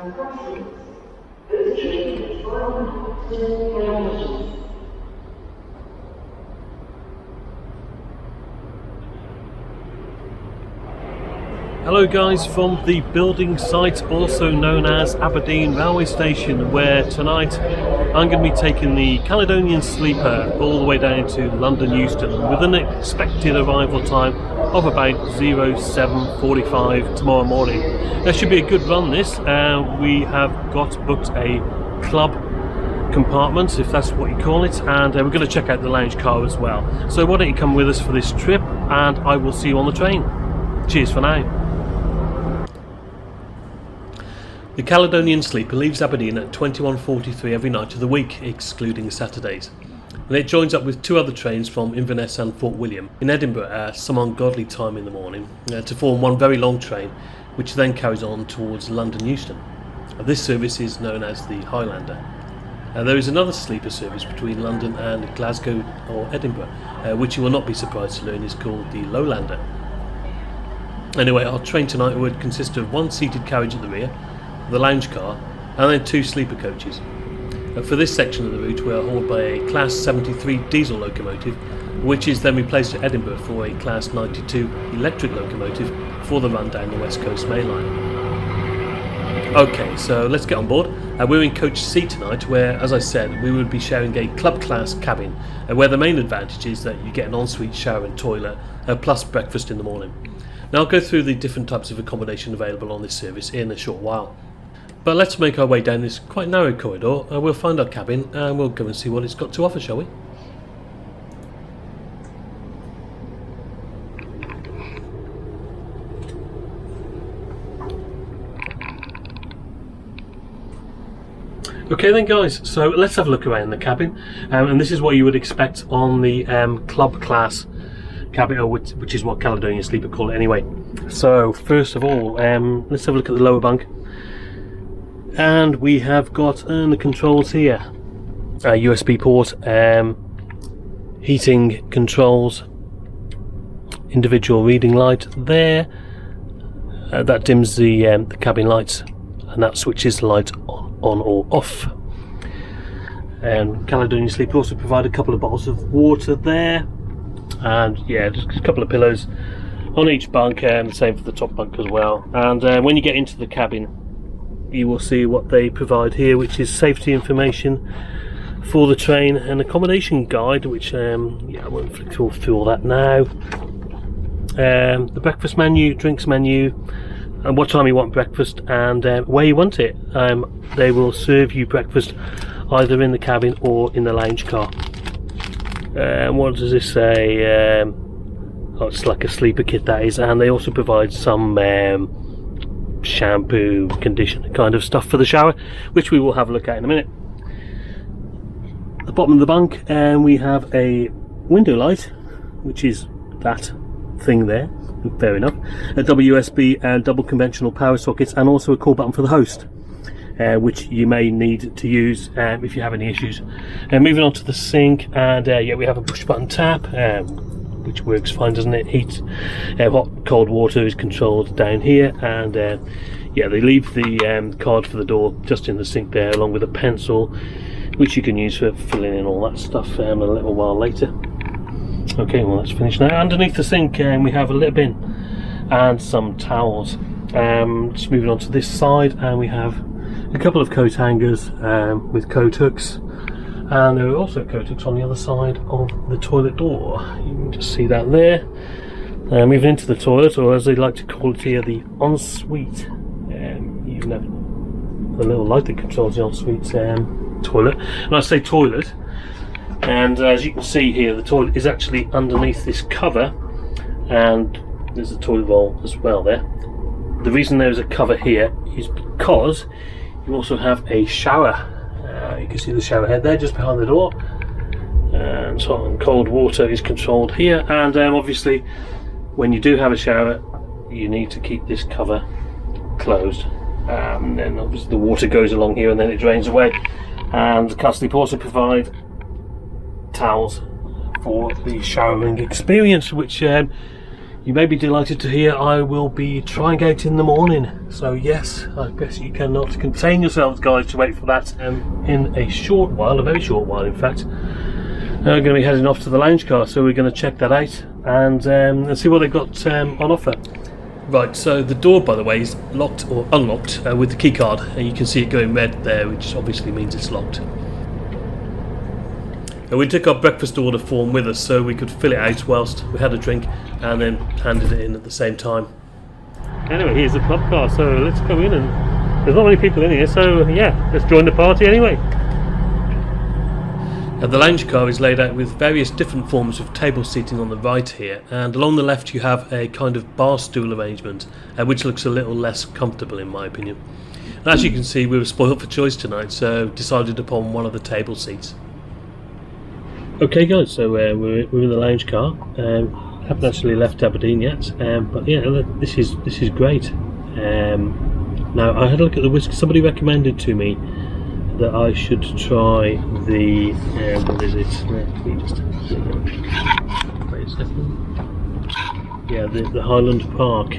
Hello guys from the building site, also known as Aberdeen railway station, where tonight I'm going to be taking the Caledonian Sleeper all the way down to London Euston with an expected arrival time of about 07:45 tomorrow morning. That should be a good run this. We have got booked a club compartment, if that's what you call it, and we're going to check out the lounge car as well. So why don't you come with us for this trip, and I will see you on the train. Cheers for now. The Caledonian Sleeper leaves Aberdeen at 21:43 every night of the week, excluding Saturdays. And it joins up with two other trains from Inverness and Fort William in Edinburgh at some ungodly time in the morning to form one very long train, which then carries on towards London Euston. This service is known as the Highlander. There is another sleeper service between London and Glasgow or Edinburgh, which you will not be surprised to learn is called the Lowlander. Anyway, our train tonight would consist of one seated carriage at the rear, the lounge car, and then two sleeper coaches. For this section of the route we are hauled by a Class 73 diesel locomotive, which is then replaced at Edinburgh for a Class 92 electric locomotive for the run down the West Coast Main Line. Okay, so let's get on board. We're in coach C tonight, where, as I said, we would be sharing a club class cabin, where the main advantage is that you get an ensuite shower and toilet, plus breakfast in the morning. Now I'll go through the different types of accommodation available on this service in a short while. But let's make our way down this quite narrow corridor. We'll find our cabin and we'll go and see what it's got to offer, shall we? Okay then guys, so let's have a look around the cabin, and this is what you would expect on the club class cabin, which is what Caledonian Sleeper call it anyway. So first of all, let's have a look at the lower bunk. And we have got the controls here, a USB port, heating controls, individual reading light there, that dims the cabin lights, and that switches the light on or off. Caledonian Sleeper also provide a couple of bottles of water there, and yeah, just a couple of pillows on each bunk, and the same for the top bunk as well. And when you get into the cabin, you will see what they provide here, which is safety information for the train, an accommodation guide, which yeah, I won't flick through all that now. The breakfast menu, drinks menu, and what time you want breakfast and where you want it. They will serve you breakfast either in the cabin or in the lounge car. What does this say? Oh, it's like a sleeper kit, that is, and they also provide some shampoo, conditioner kind of stuff for the shower, which we will have a look at in a minute. At the bottom of the bunk, we have a window light, which is that thing there, fair enough, a double USB and double conventional power sockets, and also a call button for the host, which you may need to use if you have any issues. Moving on to the sink, and yeah, we have a push button tap, which works fine, doesn't it? Heat, hot, cold water is controlled down here, and yeah, they leave the card for the door just in the sink there, along with a pencil, which you can use for filling in all that stuff a little while later. Okay, well that's finished now. Underneath the sink we have a lip bin and some towels. Just moving on to this side, and we have a couple of coat hangers with coat hooks. And there are also coat hooks on the other side of the toilet door. You can just see that there. Moving into the toilet, or as they like to call it here, the ensuite. You can have a little light that controls the ensuite toilet. And I say toilet, and as you can see here, the toilet is actually underneath this cover, and there's a toilet roll as well there. The reason there's a cover here is because you also have a shower. You can see the shower head there just behind the door, and so on. Cold water is controlled here, and obviously when you do have a shower you need to keep this cover closed, and then obviously the water goes along here and then it drains away. And the Car Sleeper also provide towels for the showering experience, which you you may be delighted to hear I will be trying out in the morning. So yes, I guess you cannot contain yourselves, guys, to wait for that. In a short while, a very short while in fact, we're going to be heading off to the lounge car, so we're going to check that out and see what they've got on offer. Right, so the door, by the way, is locked or unlocked with the key card, and you can see it going red there, which obviously means it's locked. And we took our breakfast order form with us so we could fill it out whilst we had a drink and then handed it in at the same time. Anyway, here's the club car, so let's go in, and there's not many people in here, so yeah, let's join the party anyway. Now, the lounge car is laid out with various different forms of table seating on the right here, and along the left you have a kind of bar stool arrangement, which looks a little less comfortable in my opinion. And as you can see, we were spoiled for choice tonight, so decided upon one of the table seats. Okay guys, so we're in the lounge car. Haven't actually left Aberdeen yet, but yeah, this is great. Now I had a look at the whiskey. Somebody recommended to me that I should try the what is it? Let me just wait a second. Yeah, the Highland Park.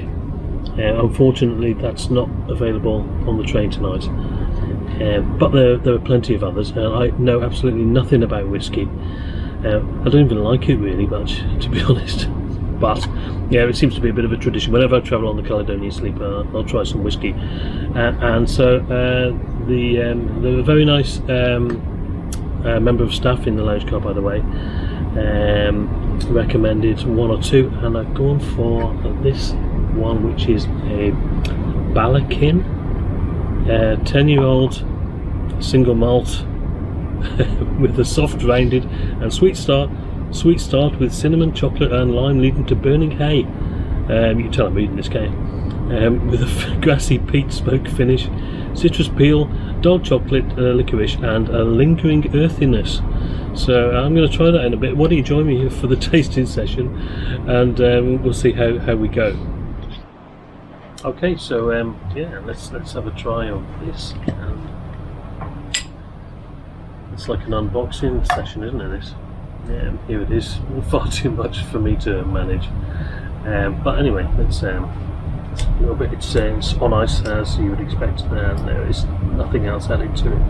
Unfortunately, that's not available on the train tonight. But there are plenty of others. I know absolutely nothing about whiskey. I don't even like it really much, to be honest. But yeah, it seems to be a bit of a tradition. Whenever I travel on the Caledonian Sleeper, I'll try some whiskey. And so the very nice member of staff in the lounge car, by the way, recommended one or two, and I've gone for this one, which is a Balakin, 10-year-old single malt with a soft rounded and sweet start with cinnamon, chocolate and lime leading to burning hay. You can tell I'm reading this game. With a grassy peat smoke finish, citrus peel, dark chocolate, licorice and a lingering earthiness. So I'm going to try that in a bit. Why don't you join me here for the tasting session, and we'll see how we go. Okay, so yeah, let's have a try of this. It's like an unboxing session, isn't it? This. Here it is. Far too much for me to manage. But anyway, let's a little bit. It's on ice as you would expect. There is nothing else added to it.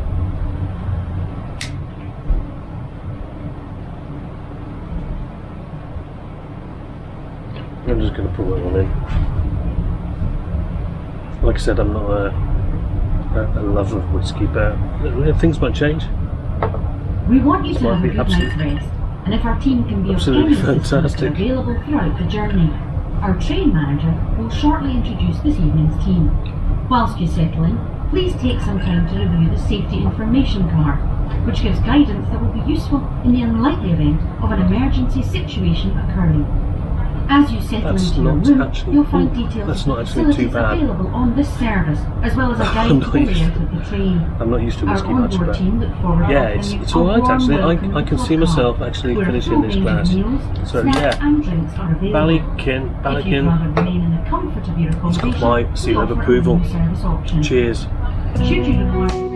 I'm just going to put it all in. Like I said, I'm not a lover of whiskey, but things might change. We want you to have a good night's rest, and if our team can be of any assistance, they're available throughout the journey. Our train manager will shortly introduce this evening's team. Whilst you settle in, please take some time to review the safety information card, which gives guidance that will be useful in the unlikely event of an emergency situation occurring. As you settle into your room, you'll find details of the facilities available on this service, as well as a guide to the layout of the train. I'm not used to whiskey Our much, onboard but team look forward yeah, to it's alright actually. I can see myself actually finishing this glass. So yeah, Balakin. It's got my seal of approval. Cheers. Should you require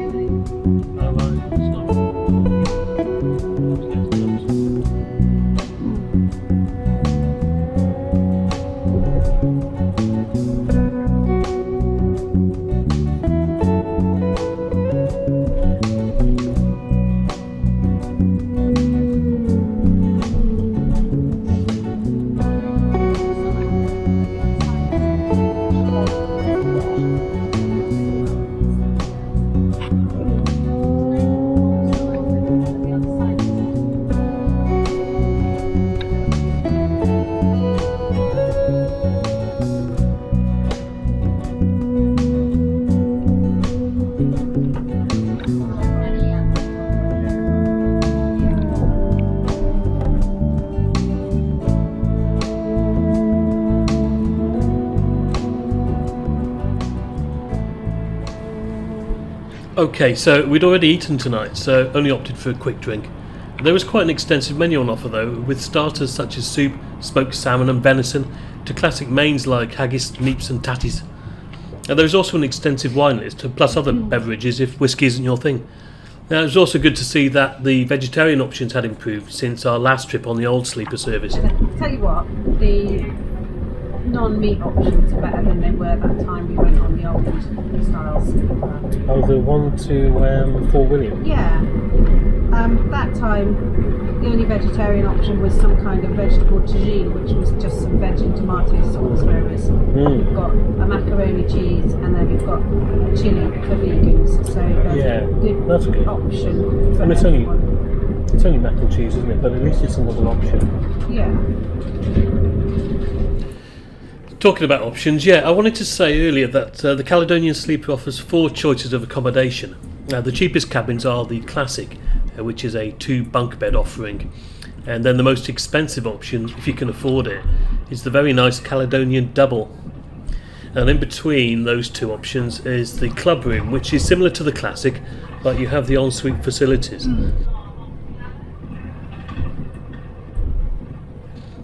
Okay, so we'd already eaten tonight, so only opted for a quick drink. There was quite an extensive menu on offer though, with starters such as soup, smoked salmon and venison, to classic mains like haggis, neeps and tatties. And there was also an extensive wine list, plus other beverages if whiskey isn't your thing. Now, it was also good to see that the vegetarian options had improved since our last trip on the old sleeper service. Tell you what, the non-meat options are better than they were that time we went on the old style sleeper. Oh, the one to Fort William? Yeah. That time the only vegetarian option was some kind of vegetable tagine, which was just some veg and tomato sauce, whereas we've got a macaroni cheese and then we've got a chilli for vegans. So there's that's a good good option for And everyone. it's only mac and cheese, isn't it? But at least it's another option. Yeah. Talking about options, I wanted to say earlier that the Caledonian Sleeper offers 4 choices of accommodation. Now, the cheapest cabins are the Classic, which is a 2 bunk bed offering, and then the most expensive option, if you can afford it, is the very nice Caledonian Double. And in between those 2 options is the club room, which is similar to the Classic, but you have the ensuite facilities.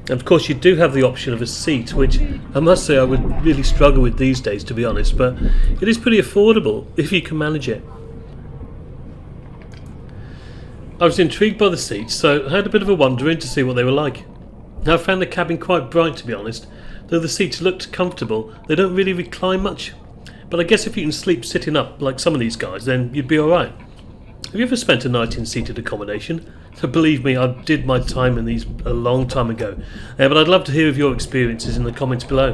And of course you do have the option of a seat, which I must say I would really struggle with these days, to be honest, but it is pretty affordable if you can manage it. I was intrigued by the seats, so I had a bit of a wander in to see what they were like. I found the cabin quite bright, to be honest. Though the seats looked comfortable, they don't really recline much. But I guess if you can sleep sitting up like some of these guys, then you'd be alright. Have you ever spent a night in seated accommodation? Believe me, I did my time in these a long time ago, but I'd love to hear of your experiences in the comments below.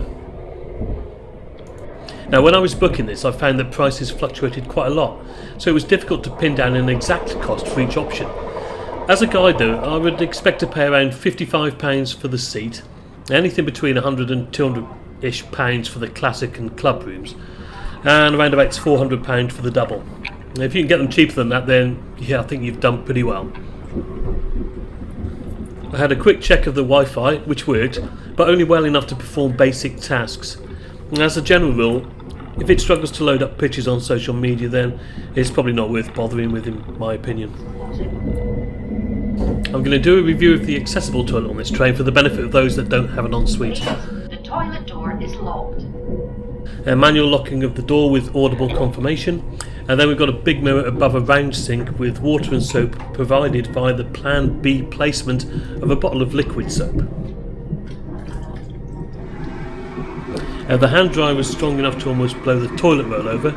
Now, when I was booking this, I found that prices fluctuated quite a lot, so it was difficult to pin down an exact cost for each option. As a guide though, I would expect to pay around £55 for the seat, anything between £100 and £200-ish for the Classic and club rooms, and around about £400 for the double. Now, if you can get them cheaper than that, then I think you've done pretty well. I had a quick check of the Wi-Fi, which worked, but only well enough to perform basic tasks. And as a general rule, if it struggles to load up pictures on social media, then it's probably not worth bothering with, in my opinion. I'm going to do a review of the accessible toilet on this train for the benefit of those that don't have an ensuite. The toilet door is locked. A manual locking of the door with audible confirmation, and then we've got a big mirror above a round sink with water and soap provided via the Plan B placement of a bottle of liquid soap. The hand dryer was strong enough to almost blow the toilet roll over.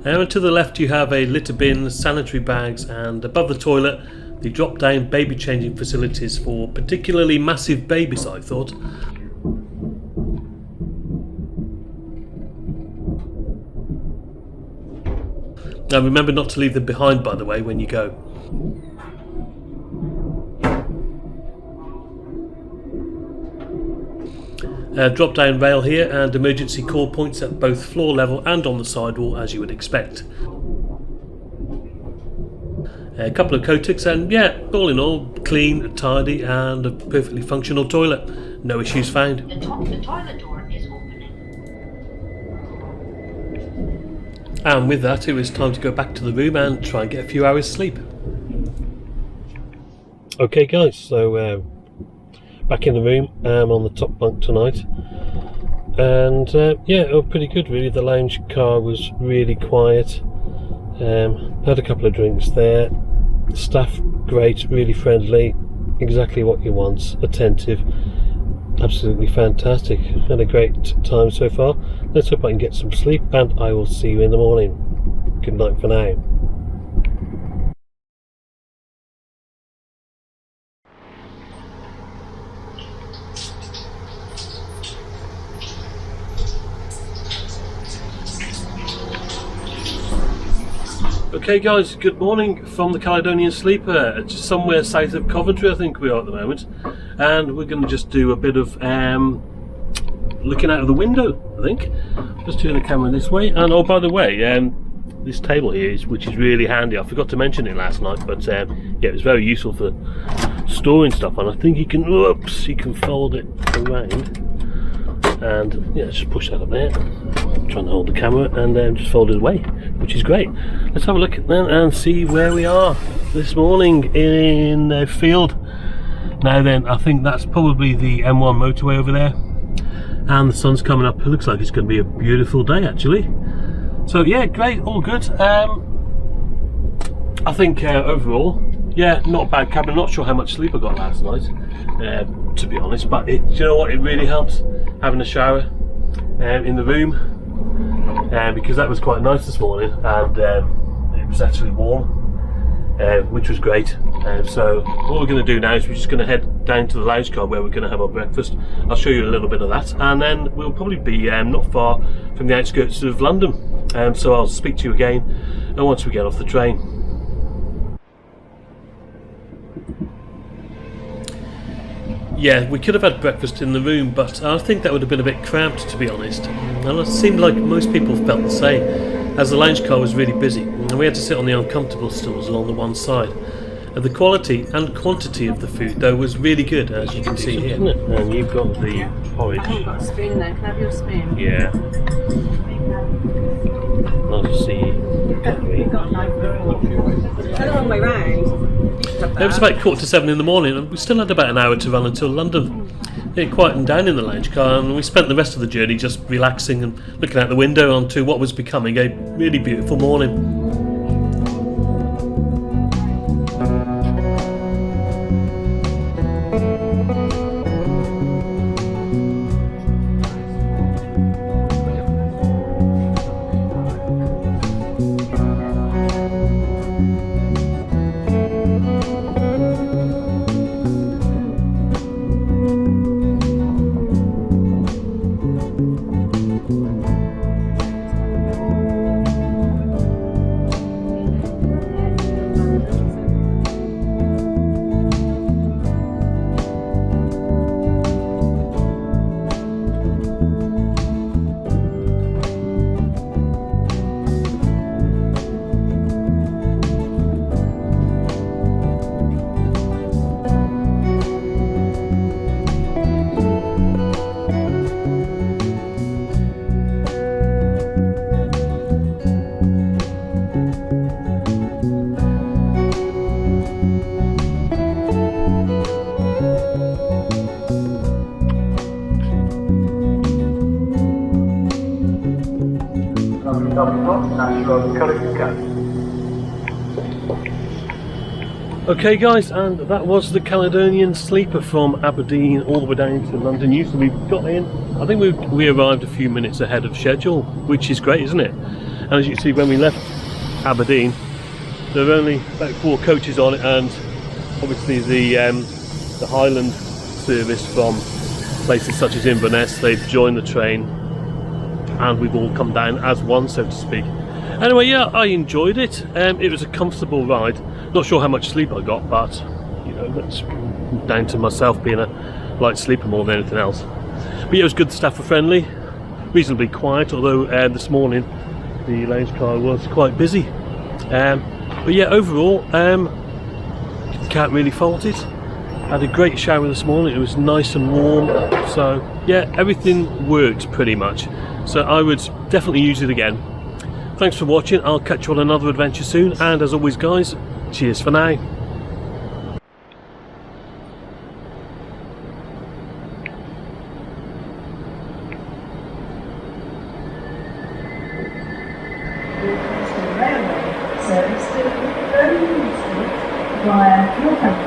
And to the left you have a litter bin, sanitary bags, and above the toilet the drop down baby changing facilities for particularly massive babies, I thought. Now remember not to leave them behind, by the way, when you go. Drop down rail here and emergency call points at both floor level and on the sidewall, as you would expect. A couple of Kotiks, and all in all, clean, tidy, and a perfectly functional toilet. No issues found. The toilet door is opening. And with that, it was time to go back to the room and try and get a few hours sleep. Okay guys, so back in the room, I'm on the top bunk tonight, and pretty good really. The lounge car was really quiet, had a couple of drinks there, staff great, really friendly, exactly what you want, attentive, absolutely fantastic. Had a great time so far. Let's hope I can get some sleep, and I will see you in the morning. Good night for now. Okay guys, good morning from the Caledonian Sleeper, just somewhere south of Coventry I think we are at the moment, and we're going to just do a bit of looking out of the window, I think. Just turn the camera this way, and oh by the way, this table here, which is really handy, I forgot to mention it last night, but it was very useful for storing stuff on. I think you can fold it around, and just push that up there. I'm trying to hold the camera and just fold it away, which is great. Let's have a look at that and see where we are this morning in the field. Now then, I think that's probably the M1 motorway over there, and the sun's coming up. It looks like it's going to be a beautiful day actually. So yeah, great, all good. I think overall Yeah, not a bad cabin. Not sure how much sleep I got last night, to be honest. But do you know what? It really helps having a shower in the room, because that was quite nice this morning, and it was actually warm, which was great. So what we're going to do now is we're just going to head down to the lounge car where we're going to have our breakfast. I'll show you a little bit of that, and then we'll probably be not far from the outskirts of London. So I'll speak to you again once we get off the train. Yeah, we could have had breakfast in the room, but I think that would have been a bit cramped, to be honest. And it seemed like most people felt the same, as the lounge car was really busy, and we had to sit on the uncomfortable stools along the one side. And the quality and quantity of the food, though, was really good, as you can see here. And you've got the porridge. I haven't got a spoon though. Can I have your spoon? Yeah. Nice to see you. You've got a knife before. Go the wrong way round. It was about 6:45 in the morning, and we still had about an hour to run until London. It quietened down in the lounge car, and we spent the rest of the journey just relaxing and looking out the window onto what was becoming a really beautiful morning. Okay guys, and that was the Caledonian Sleeper from Aberdeen all the way down to London Euston. We've got in, I think we arrived a few minutes ahead of schedule, which is great, isn't it? And as you can see, when we left Aberdeen, there were only about 4 coaches on it, and obviously the Highland service from places such as Inverness, they've joined the train, and we've all come down as one, so to speak. Anyway, yeah, I enjoyed it. It was a comfortable ride. Not sure how much sleep I got, but you know, that's down to myself being a light sleeper more than anything else. But yeah, it was good. The staff were friendly, reasonably quiet, although this morning the lounge car was quite busy. But yeah, overall, can't really fault it. Had a great shower this morning. It was nice and warm, so yeah, everything worked pretty much. So I would definitely use it again. Thanks for watching. I'll catch you on another adventure soon, and as always guys, cheers for now. Railway service to Euston via Northampton.